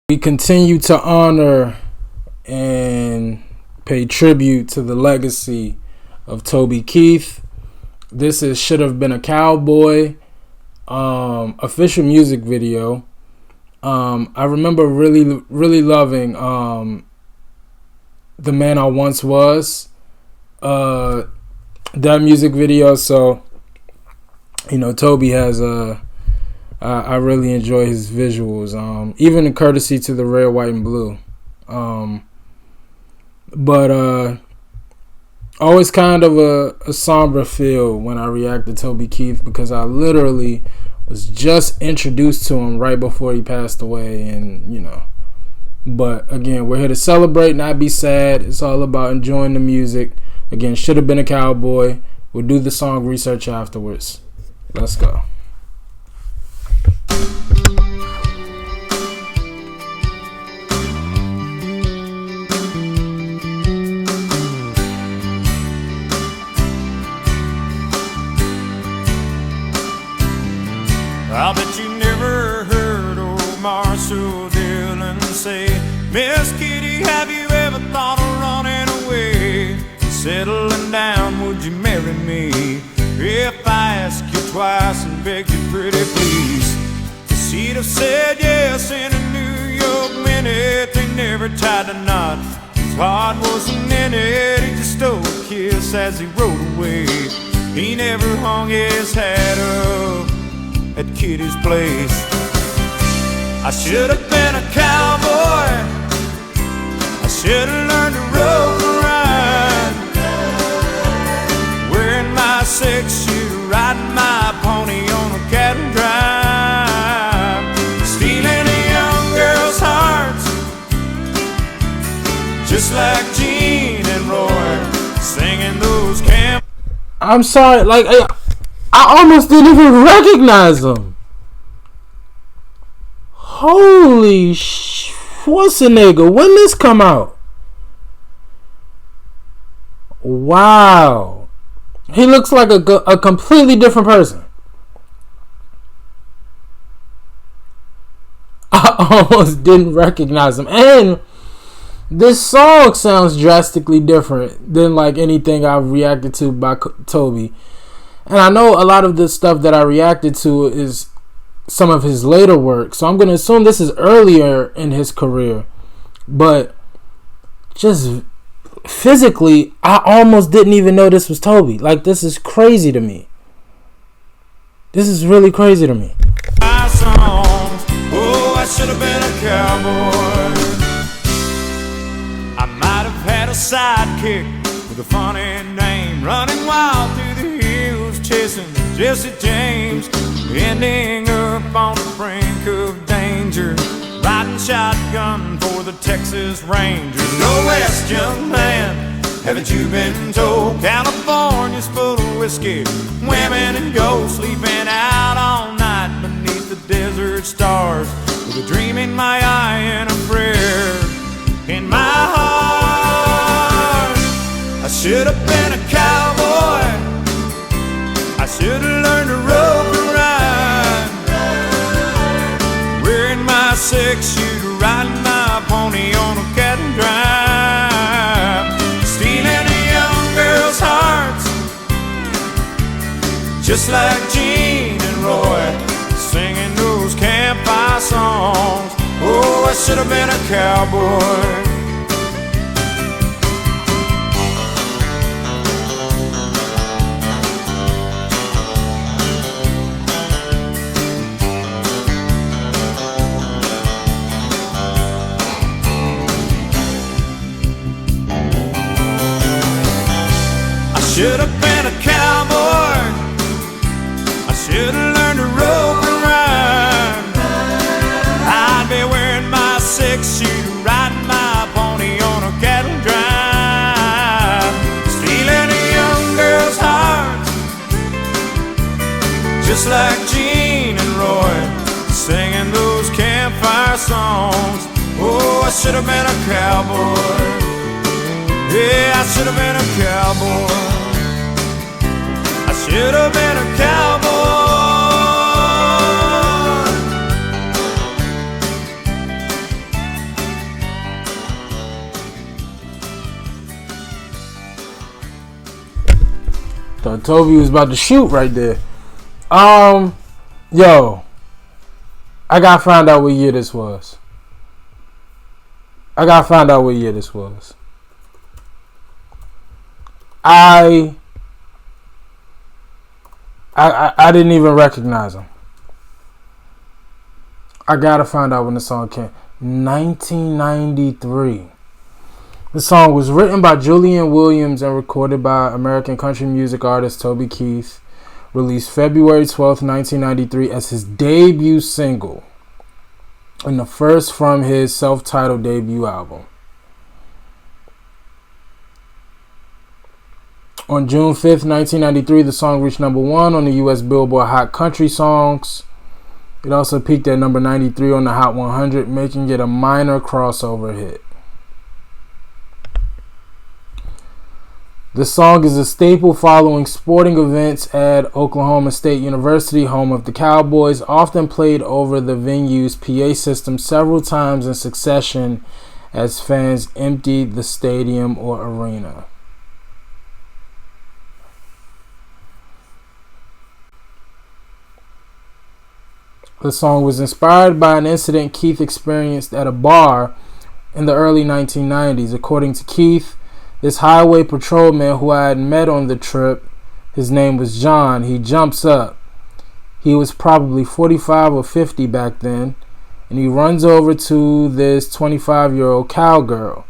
We continue to honor and pay tribute to the legacy of Toby Keith. This is Should Have Been a Cowboy official music video. I remember really loving The Man I Once Was, that music video. So, Toby has I really enjoy his visuals, even in courtesy to the red, white, and blue. But always kind of a somber feel when I react to Toby Keith, because I literally was just introduced to him right before he passed away. And, but again, we're here to celebrate, not be sad. It's all about enjoying the music. Again, Should Have Been a Cowboy. We'll do the song research afterwards. Let's go. I bet you never heard old Marshall Dillon say, Miss Kitty, have you ever thought of running away? Settling down, would you marry me? If I ask you twice and beg you pretty please. She'd have said yes in a New York minute. They never tied a knot, his heart wasn't in it. He just stole a kiss as he rode away. He never hung his hat up at Kitty's place. I should have been a cowboy. I should have learned to rope and ride, wearing my six-shooter, riding my pony on a cattle drive, stealing a young girl's hearts, just like Gene and Roy, singing those camp. I'm sorry, I almost didn't even recognize him. Holy what's a nigga? When this come out? Wow. He looks like a completely different person. I almost didn't recognize him. And this song sounds drastically different than like anything I've reacted to by Toby. And I know a lot of the stuff that I reacted to is some of his later work. So I'm going to assume this is earlier in his career. But just physically, I almost didn't even know this was Toby. Like, this is crazy to me. This is really crazy to me. My songs, oh, I should have been a cowboy. I might have had a sidekick with a funny name, running wild through the hills, chasing Jesse James, ending up on the brink of danger, riding shotgun for the Texas Rangers. Go west, young man, haven't you been told? California's full of whiskey, women and gold, sleeping out all night beneath the desert stars, with a dream in my eye and a prayer in my heart. I should have been a cowboy. I should have learned to rope and ride, wearing my six-shooter, riding my pony on a cattle drive, stealing a young girl's hearts, just like Gene and Roy, singing those campfire songs. Oh, I should have been a cowboy. Should have been a cowboy. I should have learned to rope and ride. I'd be wearing my six-shooter, riding my pony on a cattle drive, stealing a young girl's heart, just like Gene and Roy, singing those campfire songs. Oh, I should have been a cowboy. Yeah, I should have been a cowboy. I should have been a cowboy. Thought Toby was about to shoot right there. Yo, I gotta find out what year this was. I didn't even recognize him. I gotta find out when the song came. 1993. The song was written by Julian Williams and recorded by American country music artist Toby Keith. Released February 12th, 1993 as his debut single. And the first from his self-titled debut album. On June 5th, 1993, the song reached number 1 on the U.S. Billboard Hot Country Songs. It also peaked at number 93 on the Hot 100, making it a minor crossover hit. The song is a staple following sporting events at Oklahoma State University, home of the Cowboys, often played over the venue's PA system several times in succession as fans emptied the stadium or arena. The song was inspired by an incident Keith experienced at a bar in the early 1990s. According to Keith, this highway patrolman who I had met on the trip, his name was John, he jumps up. He was probably 45 or 50 back then, and he runs over to this 25-year-old cowgirl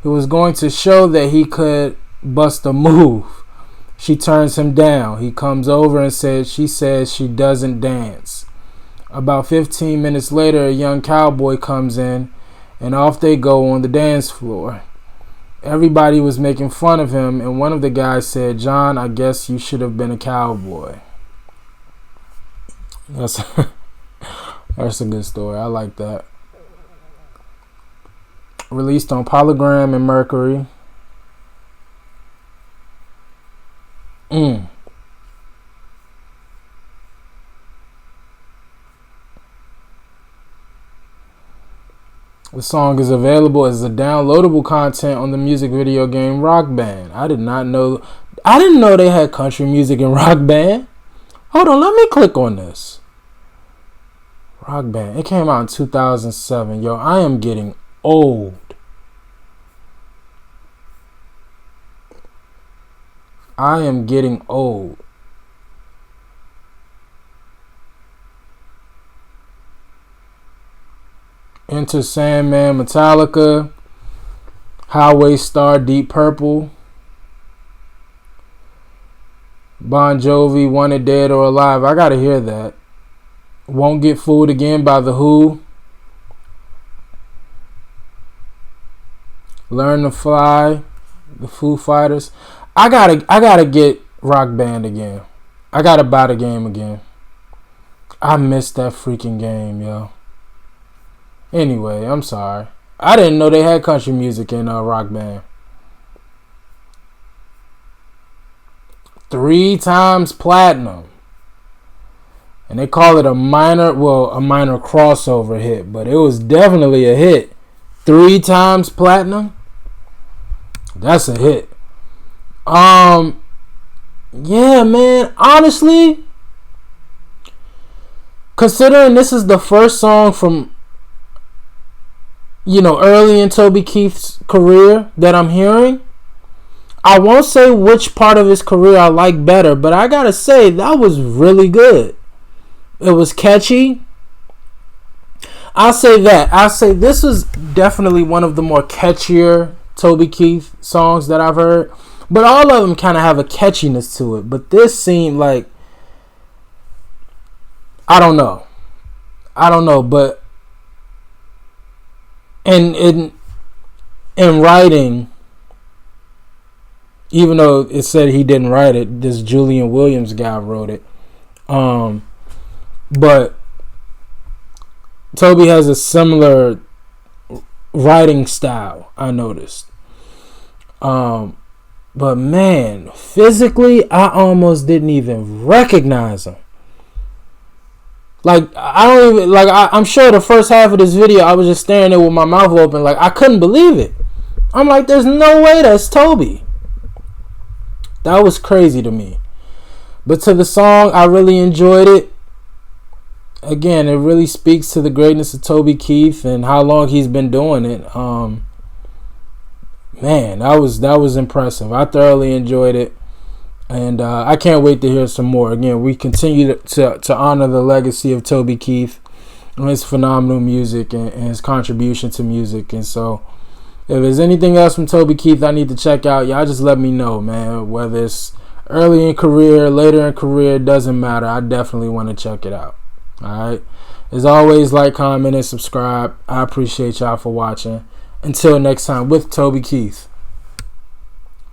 who was going to show that he could bust a move. She turns him down. He comes over and she says she doesn't dance. About 15 minutes later, a young cowboy comes in, and off they go on the dance floor. Everybody was making fun of him, and one of the guys said, "John, I guess you should have been a cowboy." That's a good story. I like that. Released on Polygram and Mercury. The song is available as a downloadable content on the music video game Rock Band. I didn't know they had country music in Rock Band. Hold on, let me click on this. Rock Band. It came out in 2007. Yo, I am getting old. Enter Sandman, Metallica, Highway Star, Deep Purple, Bon Jovi, Wanted Dead or Alive. I gotta hear that. Won't Get Fooled Again by The Who. Learn to Fly, the Foo Fighters. I gotta get Rock Band again. I gotta buy the game again. I missed that freaking game, yo. Anyway, I'm sorry. I didn't know they had country music in Rock Band. 3 times platinum. And they call it a minor crossover hit, but it was definitely a hit. 3 times platinum? That's a hit. Yeah, man, honestly, considering this is the first song from early in Toby Keith's career that I'm hearing, I won't say which part of his career I like better, but I gotta say that was really good. It was catchy. I'll say that. I'll say this was definitely one of the more catchier Toby Keith songs that I've heard, but all of them kind of have a catchiness to it. But this seemed like, I don't know, but in writing, even though it said he didn't write it, this Julian Williams guy wrote it. But Toby has a similar writing style, I noticed. But man, physically, I almost didn't even recognize him. Like, I'm sure the first half of this video, I was just staring there with my mouth open. Like, I couldn't believe it. I'm like, there's no way that's Toby. That was crazy to me. But to the song, I really enjoyed it. Again, it really speaks to the greatness of Toby Keith and how long he's been doing it. Man, that was impressive. I thoroughly enjoyed it, and I can't wait to hear some more. Again, we continue to honor the legacy of Toby Keith and his phenomenal music and his contribution to music. And so, if there's anything else from Toby Keith I need to check out, y'all just let me know, man. Whether it's early in career, later in career, doesn't matter. I definitely want to check it out. Alright. As always, like, comment, and subscribe. I appreciate y'all for watching. Until next time with Toby Keith.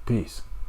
Peace.